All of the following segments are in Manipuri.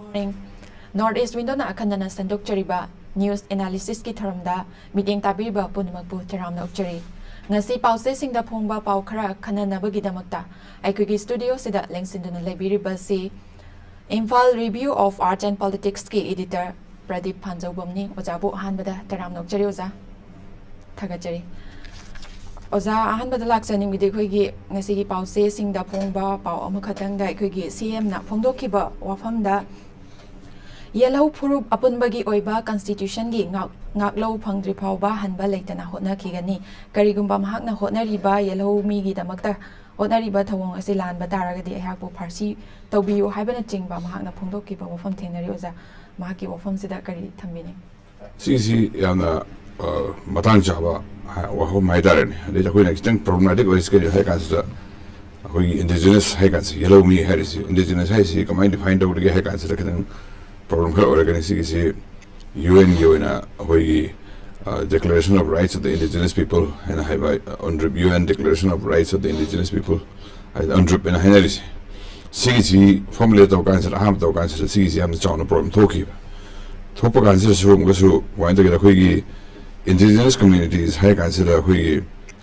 morning. Northeast window na akandana sandok chariba news analysis ki tharamda meeting tabiriba punimagpu charamna ukchari. Ngasi pause singda phongba pau khara khananabagi damakta aikui studio sida lengsinduna lebiriba si Imphal Review of Art and Politics ki editor Pradip Phanjoubam ni ojabu hanbada taramna ukchari oja thagachari. Oza ahanbada laksaning bidi khoigi ngasi ki pause singda phongba pau amakhatang da khoigi CM na phongdokiba wafamda Yellow Purup Apunbagi Oiba Constitution gi ngaklo phangdri phawba hanba leitana hotna khigani karigumba mahakna hotna riba yellow mi gi damakta hotna riba thawong ase lanba taragadi ayakbu pharsi tawbiyu haibana chingba mahakna phongdokiba wafam thenari oza mahaki wafam sida kari thambini sisi yana matang jaba wa mai darani le jakoi next thing problematic is ke hai kansa koi indigenous hai kansa yellow mi hai indigenous hai si kamai define out ge hai kansa kan problem ka organization UN Declaration of Rights of the Indigenous People and I have UN Declaration of Rights of the Indigenous People and UNDRIP in a Henry CC formulate of cancer harm the cancer CC am the problem talkie Topo cancer so want to get a indigenous communities high consider we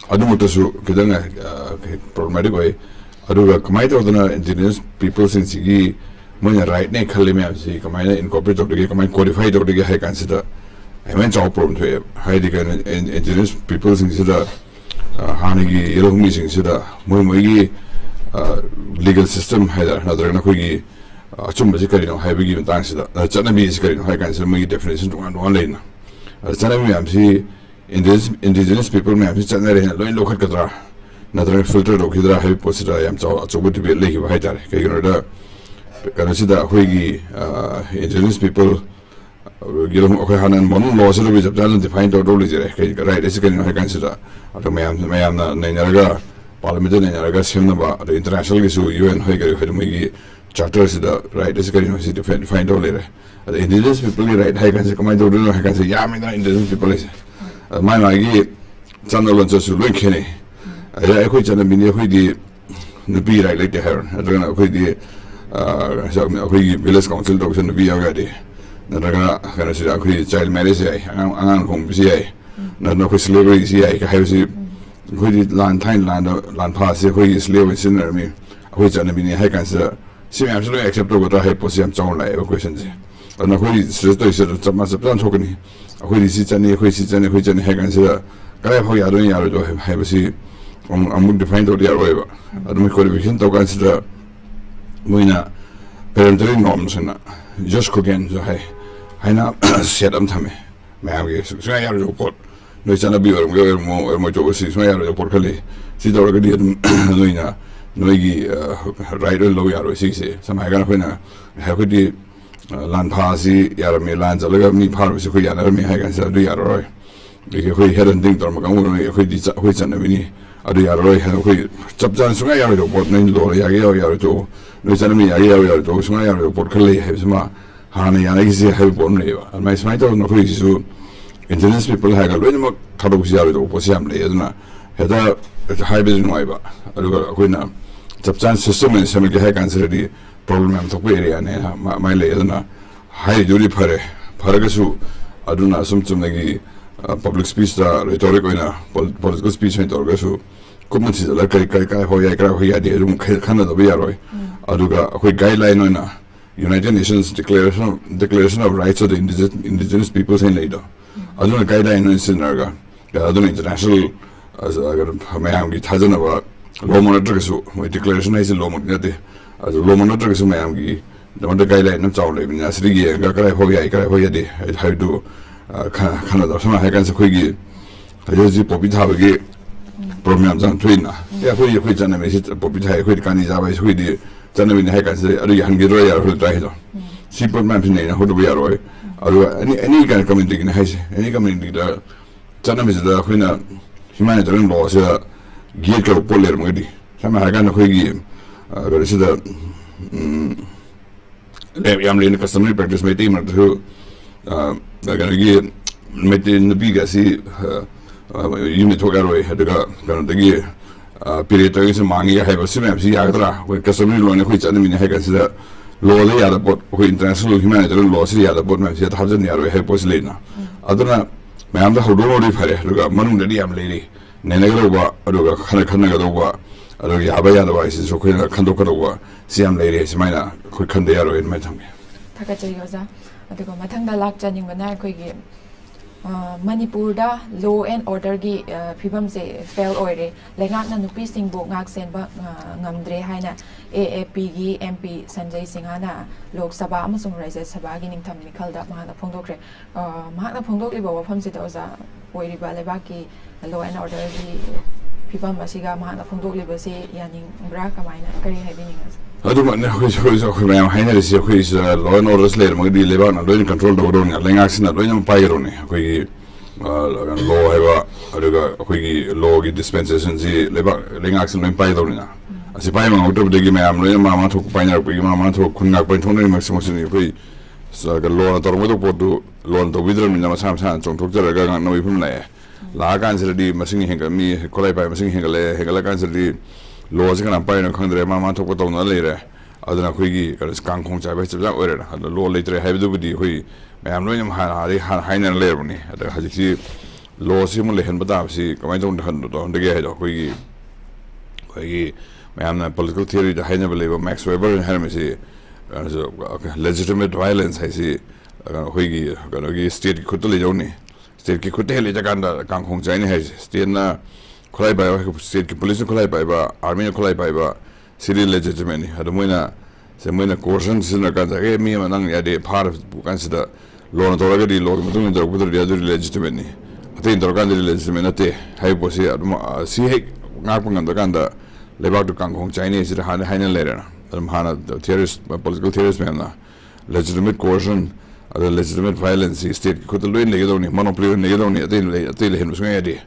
Adumutu Kidana problematic way Aduga Kamaita of the indigenous people since he when you right neck Kalimasi, Kamina incorporate of the Kamai codified of the high consider. I meant all problem to him. High indigenous people consider Hanigi, yellow missing consider Mumigi legal system had another Nakugi, Chumbasicari, high begin thanks to that. Chanami is getting high consider my definition to one lane. Chanami, I'm see indigenous people may have generally local Katra, another filter of Hidra heavy posted. I am so good to be a lake of Haidar. Consider indigenous people Hanan Mon laws of defined out all is right as you can consider Mayam Naraga, Parliament Naraga Simnaba, the international issue UN Higari charters the right as you can defined all later. The indigenous people right high can say command I can say Yamina indigenous people is my Magi Channel and just look Kenny. I quit and the be right like the heron. I don't know the village council dogs and be already. Naraga child marriage, home CA, not slavery, CA, have land time land pass, slave sinner me, which I mean, I can say, see, absolutely acceptable what I have posted some like questions. And who is some must have done talking. Who is it and which is any which and I can say, I have a see, I'm going to find out the other way. I don't call it to consider. Muina parental norms and just cooking so I now set them to me. May so I report. No, it's not a beer or more overseas. So I report Kali. She's already doing a noigi rider lawyer, she say. Some I got when I have the land passy, Yarami lands, a little me part of Sukuya, me, I can say, do Yaroi. Because we had a thing to Makamu, which and the mini. Adu Yaroi had a Chapjan Sungay report, named Lord Yagio. No enemy, I hear those my report Kali has ma Hani and I have born neighbor. And my smite of no to indigenous people had a little more Tadosia or Posiam, had a high business wiber. Aduga substance system and semi consider the problem of area and my layana high duty pare Paragasu Aduna something public speech rhetoric in a political speech and Torgasu. Comments like Hoya Canada Viaroi. Aduga guideline on United Nations Declaration of Rights of the Indigenous Peoples in later. Aduna guideline in Sinaga, Aduna International as Mayam Gitazanava, Law Monitorasu, my declaration is in Law Monitorasu, as a Law Monitorasu Mayamgi, the guideline of Saudi, Nasrigi, Gakara Hoya, how to Canada, some I can say, I use the Popitavagi programs on Twina. Yeah, who you quit and visit Popita, quit Canizava, with the Janavin Hackers, the Hungary who died. She put maps in who do we are, any kind of community in any community, the Janavis, the Queen, humanitarian laws, Gilko Polar Moody. Some I can quick consider Yamlin customary practice my team who are going to give in the big unit Togarway had the gear. Period is a mangi have a sim, see, I with customary one which enemy has law the other but who international humanitarian law the other but man said have the other help us later aduna man the hodo ri phare ruga manung de yam lady nenegalo ba ruga khana ga do ba ruga yaba ya ba isi so khina khando ka do ba siam lady simaina khu khande yaro in mai thamge thaka chai yoza adugo mathang da lak chaning bana koi gi manipur da law and order gi phibam se fail oire lengak na nupi sing bo ngak sen ba ngamdre haina AAP gi MP Sanjay Singhana Lok Sabha amasung Rajya Sabha gi ningtham mikhal da mahana phongdokre mahana phongdokli ba wafam se da oza oiri ba leba ki law and order gi phibam asiga mahana phongdokli ba se yaning bra kamaina kari haibini adu man khu mayam haina resi khu is law and order layer magdi leba na loin control do ron lengak sina loin pai ron khu gi law heba aduga khu gi law gi dispensation ji leba lengak sina loin pai do na asi pai mang auto de gi mayam loin mama thok pai na gi mama thok khun ngak pai thong ni maximum ni khu sa ga law na tor mo do podu law to widro ni na sam sam chong thok jara ga no ipum lai la kan sir di masing henga mi kolai pai masing henga le henga kan sir di law se kan pai na khangre mama thok to na le re aduna khu gi kang khong cha ba chap ja ore na law le tre hai du di khu mayam loin ha hai na le ro ni ada ha ji law si mo le hen ba da si kamai dong han do de ge do khu gi mayam na political theory da hai na believe Max Weber and Hermes legitimate violence hai si hoigi gi state khut le jone state ki khut le jaganda kang khong chai ni hai state na kholai ba state ki police kholai ba army kholai ba city legitimate ni hada moina se moina coercion sina ka ja mi ma nang ya de par kan sida law na toraga di law mutung ni dog budur dia legitimate ni ate indor kan legitimate na te hai bo si si he ngak pang da kan da lebak to kang khong chai ni sida ha na le na hana theorist political theorist man na legitimate coercion or legitimate violence state could le le do ni monopoly ne do ni ate le hen so ngadi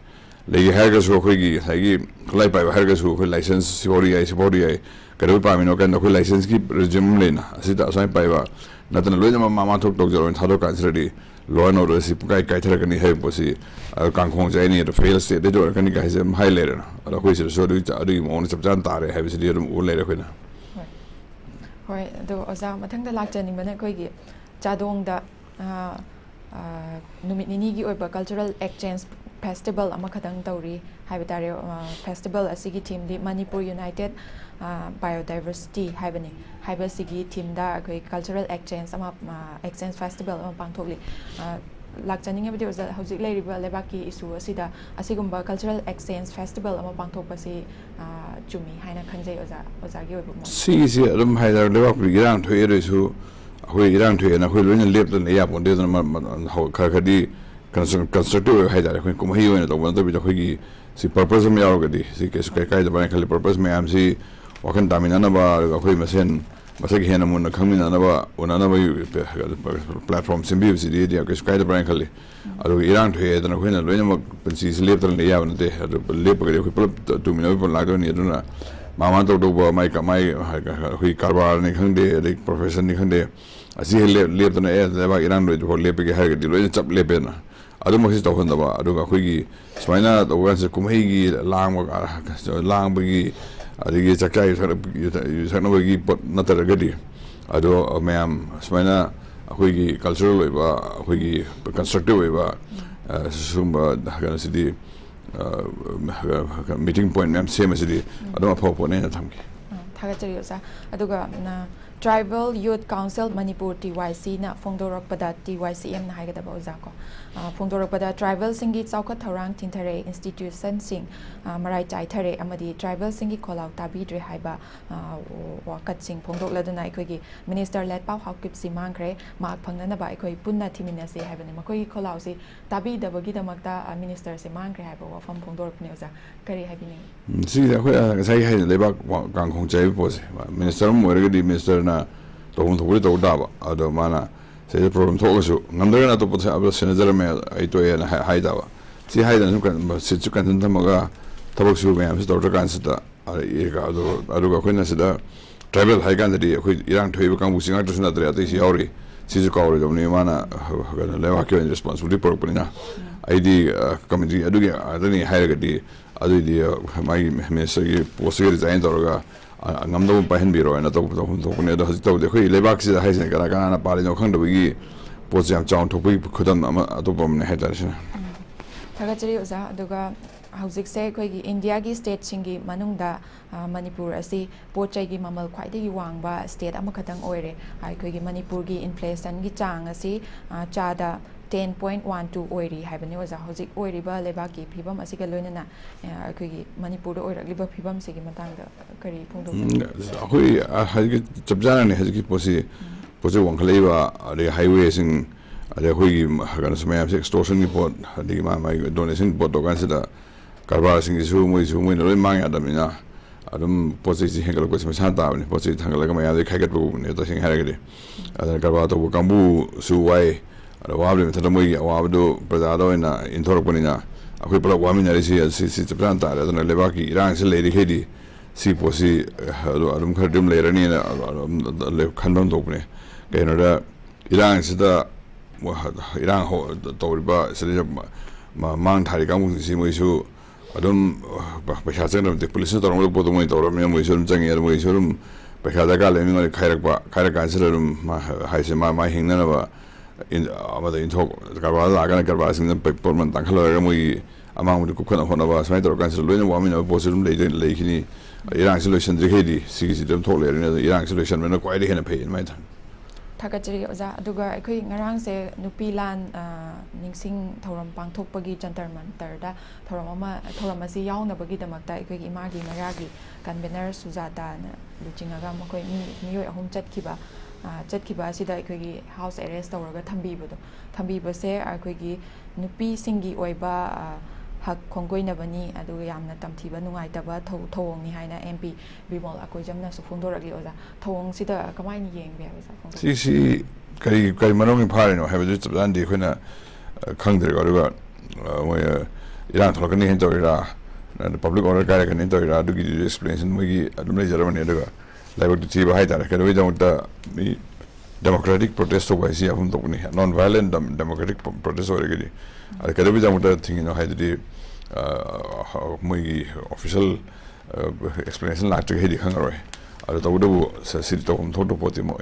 le haga so khogi hagi khlai pai haga so khoi license sibori ai kadu pa mi no kan khoi license ki regime le na asita asai pai ba natana lo ma ma thok tok jaro thado kan sredi law and order si kai thara kan hai posi kang khong jai ni to fail state de do kan ga sem hai le na ala khoi so do cha adu mo ni chap jan ta re hai bi rum u le re khoi na hoi do oza mathang da lak chani bana koi gi chadong da numit ni gi oiba cultural exchange festival ama khadang tauri haibitare festival asigi team di Manipur United biodiversity haibani haiba sigi team da koi cultural exchange ama exchange festival ama pangthokli lakchaning abdi oza hojik leiriba lebaki issue asida asigumba cultural exchange festival ama pangthokpasi chumi haina khanjai oza gi oiba mo si adum haidar lebak giran thoire su hoi iran thoye na hoi loin lep dan ya bon de ma khadi constructive haidar hoi kum hi wena to bon to bi hoi gi si purpose me yaw gadi si ke kai da ban khali purpose me am si wakan damina na ba hoi masen masag hena mun khamina na ba ona na ba platform simbi si dia ke kai da ban khali aro iran thoye da hoi na loin ma pensi lep dan ya bon de lep gadi hoi pulap 2 minute bon la do ni na mama to do ba mai hui karbar ni khangde de profession ni khangde asi le to na e ba iran ro le pe ge ha ge di lo chap le pe na adu mo si to khon da ba adu ga hui gi smaina to wa se kum hi gi lang ba gi adi gi chakai yu sa no gi pot na ta ga di adu ma'am smaina hui gi cultural ba hui gi constructive ba sumba ga si di meeting point ma'am same as the adama phopo ne thamki thaga chari osa aduga na Tribal Youth Council Manipur TYC na Phongdorok pada TYCM na haigada ba oza ko Phongdorok pada tribal singi chaukat thorang tinthare institution sing marai chai thare amadi tribal singi kholau tabi dre haiba wakat sing phongdok laduna ikoi gi minister led pau hakip simang kre mak phangnana ba ikoi punna thimina se haibani makoi kholau si tabi da bagi damakta minister se mang kre haiba wa phom phongdorok ne oza kari haibini si da khoi sai hai lebak kang khong chai pose minister mo re gi minister na to hon thori to da ba ado mana se problem to so ngamdar na to potsa abra senator me ai to ya hai da ba si hai da kan se chu kan ta maga tabak su me am se to kan se da ai ga ado ga khoi na se da tribal hai kan da khoi iran thoi ba kang bu singa to na da ta si auri si ju ka auri do ni mana ga le wa ke responsibility por por na aidi committee adugi adani hairagadi adudi mai ministry post ge design toraga ngamdo pahin biro na to ne do to de khoi lebak si haisen kana kana pali no khang do gi post jam chang thopui khudam ama atopam ne haidar sina thagachari oza aduga hauzik se koi gi India gi state singi manungda Manipur asi pochai gi mamal khwaide gi wangba state ama khatang oire ai koi gi Manipur gi inflation gi chang asi chada 10.12 oiri haibani oza hauzik oiriba lebaki phibam asi ga loinana koi gi Manipur do oirakliba phibam sigi matangda kari phungdo hoi hagi chapjana ne hagi posi wangkhalaiba are highway sing are hoi gan samay extortion report di ma mai donation report dogan sida karbar sing isu moi loi mang ya damina adum posi si hengal ko sama ta ni posi thangal ga maya de khaigat bu ne to sing haragade adar karbar to kambu suwai ada wabli methada moi wabdo prajado ina inthorok panina akoi pala wami nyari si chapran ta adana lebaki irang se leiri khedi si posi adum khadim leirani na le khandon to ne kainada irang sida irang ho toriba sida mang thari kamu si moi su adum pakha chen de police to ro bodo moi to ro me moi su changi er moi su pakha da ka le mi ngari khairak kan sida haise ma hingna na ba in amada in thok karba la ga karba sing pe porman tang khalo moi amang mu ku khana hona ba sai to kan sida loina wa mi na posum le khini irang solution de khedi si dem thok le ne irang solution me na kwai de hena pe in mai tan thagachari oza aduga ekhoi ngarang se nupi lan ningsing thoram pangthokpagi jantar mantar da thoram asi yauna bagi damakta ekhoi imagi maragi convener sujata na luchingaga makoi miyoi ahum chatkiba asida ekhoi house arrest tawraga thambiba se ekhoi nupi singi oiba hak khonggoinabani aduga yamna tamthiba nungaitaba thawong ni haina MP Bimol akoijamna su phungdoragli oza thawong sida kamaini yengbe oza si kari manong phare no habe ju dan de khona khangder ga mo iran tholakani hen toira public order kare kan toira du gi explanation mo gi adum le jarmani daga like to chiba hai ta ka do jang ta mi democratic protest ho si afum to ni non violent democratic protest ho re gi ka do jang ta thing no hai di mo gi official explanation la to hedi khangaroi ado to do si to hom thoto poti mo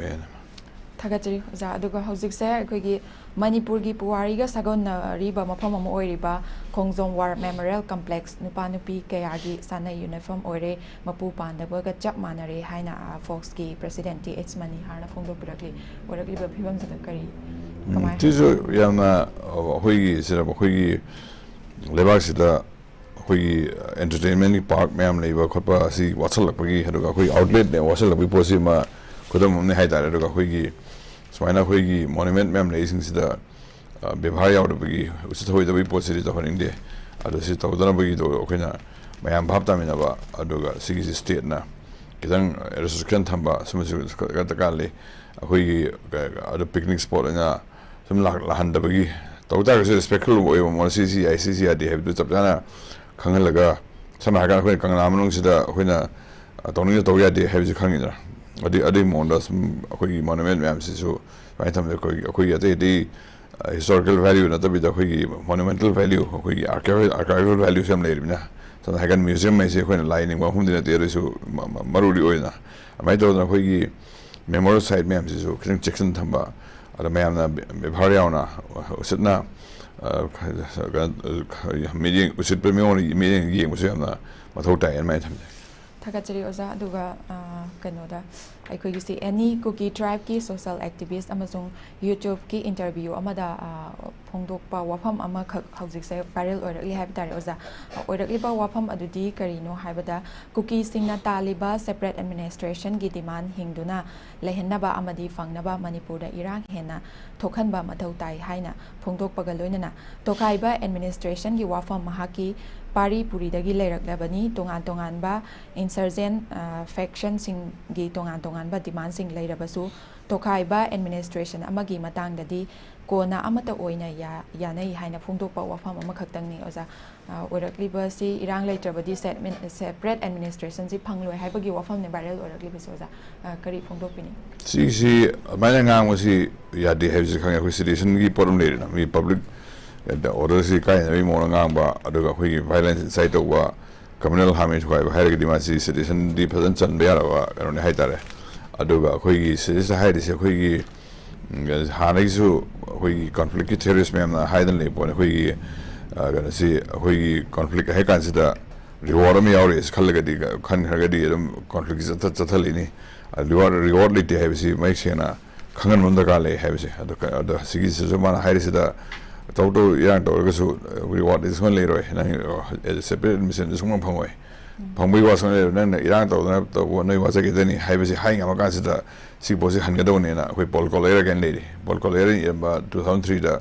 thagachari za aduga hauzik se ekhoi Manipur gi puwari ga sagon na riba mafam am oiriba Khongjom War Memorial Complex nupa nupi kaya gi sana uniform oire mapu pandaba ga chap manare haina Fox gi president H Mani harna phongdo pirakli orakli ba phibam sa kari kamai tizo yana hoi sira hoi lebak sida hoi entertainment park mem leiba khotpa si wasal lapagi haduga hoi outlet ne wasal lapi posi ma khodam ne haida haduga hoi gi swaina hoi gi monument mem leising sida bebhar yaw bagi usit hoi da bi posi ri honing de adu si tawdana bagi do khina mayam bhabta mina ba aduga sigi state na kidang restriction thamba sumusu ga ta kale hoi gi adu picnic spot na sum la han da bagi tawda ga respectful wo mo CCICC adi have to tapjana khangalaga sama ga khoi kangla manung sida khoina tawning to ya de have ji khangina adi monda khoi monument ma'am si so right tham khoi ya de historical value na tabi da khoi monumental value khoi archival value sam le bina so hagan museum mai se khoina lining wa hum dina de so maruli oina mai to na khoi memorial site ma'am si so kring section thamba ada ma'am na bhariya na usitna meeting usit pe meeting yeng museum na mathau tai mai tham thagachari oza aduga kanoda aikoi si any cookie tribe ki social activist amasung YouTube ki interview amada phongdokpa wafam ama haujik se viral oirakli haibtare oza oirakli ba wafam adudi karino haibada cookie singna taliba separate administration gi demand hingduna lehenaba amadi fangnaba Manipur da irang hena thokhanba mathau tai haina phongdokpa ga loinana tokaiba administration gi wafam mahaki Pari Puri dagi leirak tongan ba insurgent faction sing gi tongan ba demand sing leirabasu tokai ba administration amagi matang dadi kona amata oina yanai haina phungdokpa wafam ama khaktang ni oza oirakli ba si irang leitrabadi separate administration si phangloi haibagi wafam ne viral oirakli ba oza kari phungdokpini si mana ngang si ya de have khang ya situation gi problem le na mi public order si kai na mo ngang ba aduga hui violence inside to wa communal harmage ko ba hair gi ma si citizen di present chan be ara ba ron hai tare aduga hui si hai di se hui hanai su hui conflict terrorist me na hai dan le po hui ga si hui conflict hai kan si da reward me yaw is khal ga di khan ga di conflict za ta thali ni reward le ti hai si mai se na khangan mon da ka le hai si aduga si gi se ma hai si da Toto yang to so reward is one later na separate mission is one phangoi phangoi was one na irang to no was ke ni hai basi hai ngam ka sida si bosi han ga do ne na koi pol kolera again lady pol kolera in 2003 da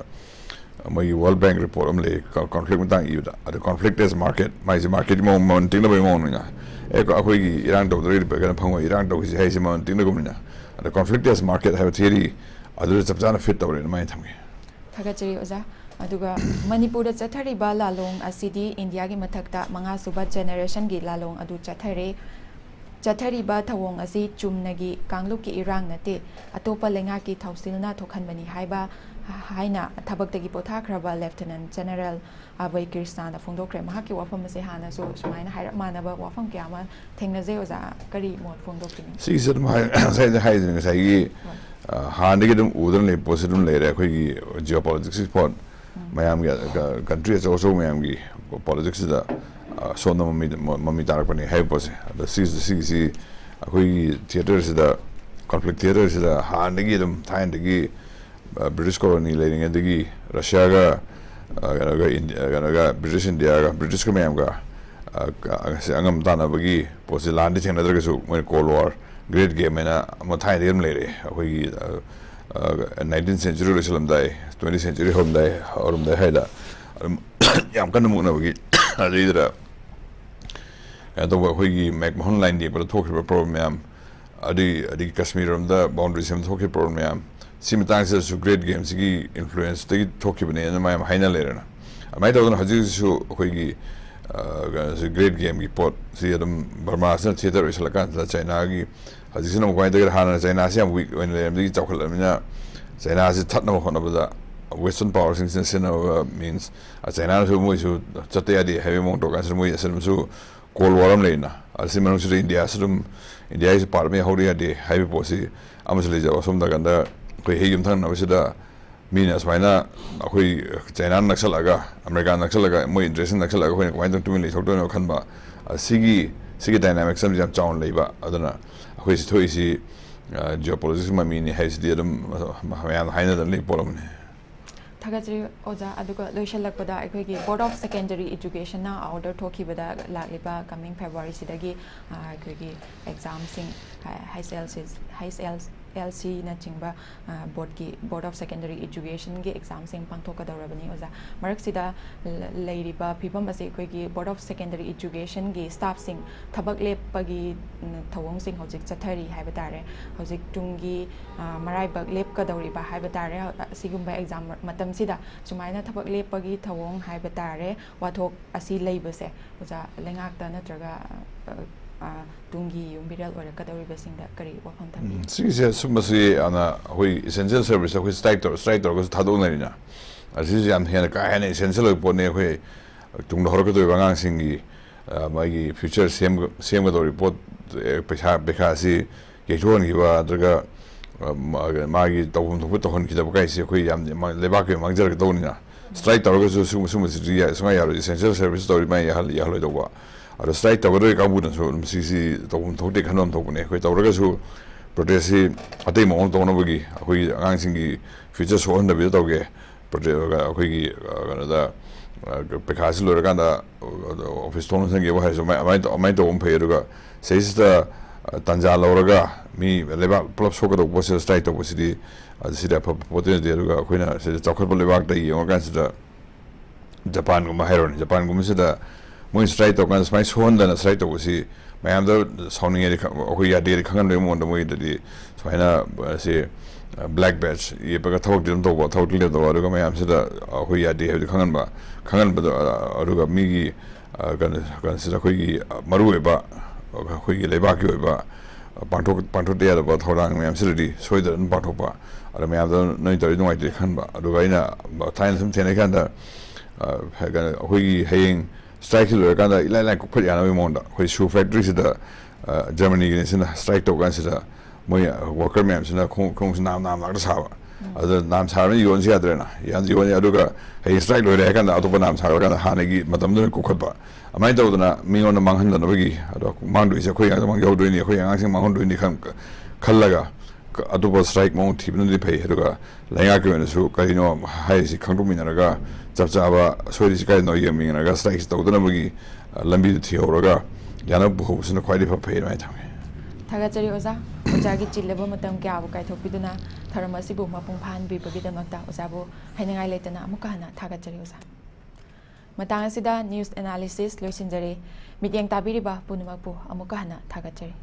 my World Bank report le conflict with tang yu da the conflict is market my market mo ting na ba mo nga e ko akoi gi irang to re ba ga phangoi irang to si hai si mo ting na ko na the conflict is market have theory other subjana fit to in my tham Thagachari oza aduga manipur da chathari ba lalong asidi india gi mathakta manga suba generation gi lalong adu chathari ba thawong asi chumnagi kangluk ki irang nate atopa lenga ki thausilna thokhanbani haiba haina thabak tagi potha khraba lieutenant general abai krishna da phongdokre mahaki wafam se hana so sumaina haira manaba wafam kyama thengnaje oza kari mod phongdokini si sir mai sai da hai jing sai gi hanigi dum udan le positum le re khoi geopolitics sport mayam ga country is also mayam gi politics da so no mami tarak pani hai pose the si khoi theater is the conflict theater is the hanigi dum thain digi British colony le ning digi Russia ga India ga British India ga British ko mayam ga angam dana bagi pose land thing na so Cold War great game na mo thai dem le re hoi 19th century reslam dai 20th century hom dai orum dai haida yam kan mu na bagi adira ado hoi mek mon line di but talk about problem yam adi Kashmir rum da boundaries hem talk problem yam simultaneously so great games gi influence they talk about ne ma haina le na mai da haji so hoi gi a great game gi pot si adam Burma sa theater is like that China gi haji no kwai da hana China siam week when them di chawkhal mina China is that no hona da western powers in means China so mo so chate adi heavy mo to kan so mo yasam so Cold War am leina asimano so India so India is part me hori adi heavy posi amasle ja osum da ganda koi hegim than na da Minas Maina, China Naxalaga, American Naxalaga, more interesting Naxalaga when I went to me, Hotono Kanba, Sigi dynamics, some jump down labor, Adana, which is Toisi, geopolitics, my meaning has the Hiner than Lipolum. Thagachari oza aduga loishalakpada akhoi board of secondary education na order thoki bada lagliba coming February sidagi akhoi exam sing high LC na chingba board of secondary education gi exam sing pangthoka darabani oza marak sida leiriba phibam ase akhoi board of secondary education gi staff sing thabak lepagi thawong sing hojik chathari haiba tare hojik tungi marai bak lep ka dawriba haiba tare sigumba exam matam sida sumaina thabak lepagi thawong haiba tare wathok asi leibase oza lengakta natraga tungi umbiral ora kadawri basinda kari wafam thambi si sumasi ana hoi essential service hoi strike to ko thadong na asi jam hena ka hena essential po ne hoi tung hor ko do bangang singi mai future same ga report pecha beka si ye jon gi ba daga magi tawum to hon ki da kai si hoi yam leba ke mangjar ga do ni na strike to ko sumasi ri so ya essential service to mai ya halo do ba ada strike to ko ka bu na so si tawum to de khanom to ne hoi to ga so protest ate mo to no bagi hoi ang singi future so on da bi to ge protest ga hoi ga da because lo ga da office to no singi ba so mai to on pay ga says the tanja lo ga mi leba plus so ga do was strike to was di sida potential de ga hoi na se chokhat bo leba da yi organ sida Japan go ma heron Japan go sida mo strike to ga mai so on da strike to was mayam da sounding eri hoi ya de khangan le mo da mo de so ina se black badge ye ba thok dim to ba thok le do ru ga mayam se da hoi ya de khangan ba ru ga mi gi gan se da hoi gi maru ba hoi gi le ba ki ba panthok de ya ba thorang mayam se di soi da panthok ba ꯑꯗ ꯃꯌꯥꯝꯗ ꯅꯣꯏ ꯇꯧꯔꯤ ꯅꯨꯡꯉꯥꯏꯇꯦ ꯈꯟꯕ ꯑꯗꯨꯒ ꯑꯩꯅ ꯊꯥꯏꯅ ꯁꯨꯝ ꯊꯦꯡꯅꯩ ꯀꯥꯟꯗ ꯑꯩꯈꯣꯏꯒꯤ ꯍꯌꯦꯡ ꯁ꯭ꯇ꯭ꯔꯥꯏꯛꯁꯤ ꯂꯣꯏꯔꯀꯥꯟꯗ ꯏꯂꯥꯏ ꯂꯥꯏ ꯀꯣꯛꯐꯠ ꯌꯥꯅꯕꯒꯤ ꯃꯑꯣꯡꯗ ꯑꯩꯈꯣꯏ ꯁꯨ ꯐꯦꯛꯇ꯭ꯔꯤꯁꯤꯗ ꯖꯔꯃꯅꯤꯒꯤꯁꯤꯅ ꯁ꯭ꯇ꯭ꯔꯥꯏꯛ ꯇꯧ ꯀꯥꯟꯁꯤꯗ ꯃꯣꯏ ꯋꯥꯔꯀꯔ ꯃꯌꯥꯝꯁꯤꯅ ꯈꯣꯡꯁꯤ ꯅꯥꯝ ꯉꯥꯛꯇ ꯁꯥꯕ ꯑꯗꯨꯗ ꯅꯥꯝ ꯁꯥꯔꯕꯅꯤꯅ ꯌꯣꯟꯁꯤ ꯌꯥꯗ꯭ꯔꯦꯅ ꯌꯣꯟꯅꯤ ꯑꯗꯨꯒ ꯍꯌꯦꯡ ꯁ꯭ꯇ꯭ꯔꯥꯏꯛ ꯂꯣꯏꯔꯦ ꯍꯥꯏ ꯀꯥꯟꯗ ꯑꯇꯣꯞꯄ ꯅꯥꯝ ꯁꯥꯔꯀꯥꯟꯗ ꯍꯥꯟꯅꯒꯤ ꯃꯇꯝꯗꯨꯅ ꯀꯣꯛꯈꯠꯄ ꯑꯗꯨꯃꯥꯏꯅ ꯇꯧꯗꯅ ꯃꯤꯉꯣꯟꯗ ꯃꯥꯡꯍꯟꯗꯅꯕꯒꯤ ꯑꯗꯣ ꯃꯥꯡꯗꯣꯏꯁꯦ ꯑꯩꯈꯣꯏ ꯉꯥꯛꯇꯃꯛ ꯌꯧꯗꯣꯏꯅꯤ ꯑꯩꯈꯣꯏ ꯑꯉꯥꯡꯁꯤꯡ ꯃꯥꯡꯍꯟꯗꯣꯏꯅꯤ ꯈꯜꯂꯒ ꯑꯇꯣꯞꯄ ꯁ꯭ꯇ꯭ꯔꯥꯏꯛ ꯃꯑꯣꯡ ꯊꯤꯕꯅꯗꯤ ꯐꯩ ꯑꯗꯨꯒ ꯂꯩꯉꯥꯛꯀꯤ ꯑꯣꯏꯅꯁꯨ ꯀꯔꯤꯅꯣ ꯍꯥꯏꯔꯤꯁꯤ ꯈꯪꯗꯣꯛꯃꯤꯟꯅꯔꯒ ꯆꯞ ꯆꯥꯕ ꯁꯣꯏꯔꯤꯁꯤ ꯀꯥꯏꯗꯅꯣ ꯌꯦꯡꯃꯤꯟꯅꯔꯒ ꯁ꯭ꯇ꯭ꯔꯥꯏꯛꯁꯤ ꯇꯧꯗꯅꯕꯒꯤ ꯂꯝꯕꯤꯗꯨ ꯊꯤꯍꯧꯔꯒ ꯌꯥꯅꯕ ꯄꯨꯍꯧꯕꯁꯤꯅ ꯈ꯭ꯋꯥꯏꯗꯒꯤ ꯐꯩ ꯑꯗꯨꯃꯥꯏꯅ ꯊꯝꯃꯦ ꯊꯥꯒꯠꯆꯔꯤ ꯑꯣꯖꯥ ꯑꯣꯖꯥꯒꯤ ꯆꯤꯜꯂꯕ ꯃꯇꯝ ꯀꯌꯥꯕꯨ ꯀꯥꯏꯊꯣꯛꯄꯤꯗꯨꯅ ꯊꯧꯔꯝ ꯑꯁꯤꯕꯨ ꯃꯄꯨꯡ ꯐꯥꯍꯟꯕꯤꯕꯒꯤꯗꯃꯛꯇ ꯑꯣꯖꯥꯕꯨ ꯍꯥꯏꯅꯤꯡꯉꯥꯏ ꯂꯩꯇꯅ ꯑꯃꯨꯛꯀ ꯍꯟꯅ ꯊꯥꯒꯠꯆꯔꯤ ꯑꯣꯖꯥ ꯃꯇꯥꯡ ꯑꯁꯤꯗ ꯅ꯭ꯌꯨꯁ ꯑꯦꯅꯥꯂꯤꯁꯤꯁ ꯂꯣꯏꯁꯤꯟꯖꯔꯤ ꯃꯤꯠꯌꯦꯡ ꯇꯥꯕꯤꯔꯤꯕ ꯄꯨꯝꯅꯃꯛꯄꯨ ꯑꯃꯨꯛꯀ ꯍꯟꯅ ꯊꯥꯒꯠꯆꯔꯤ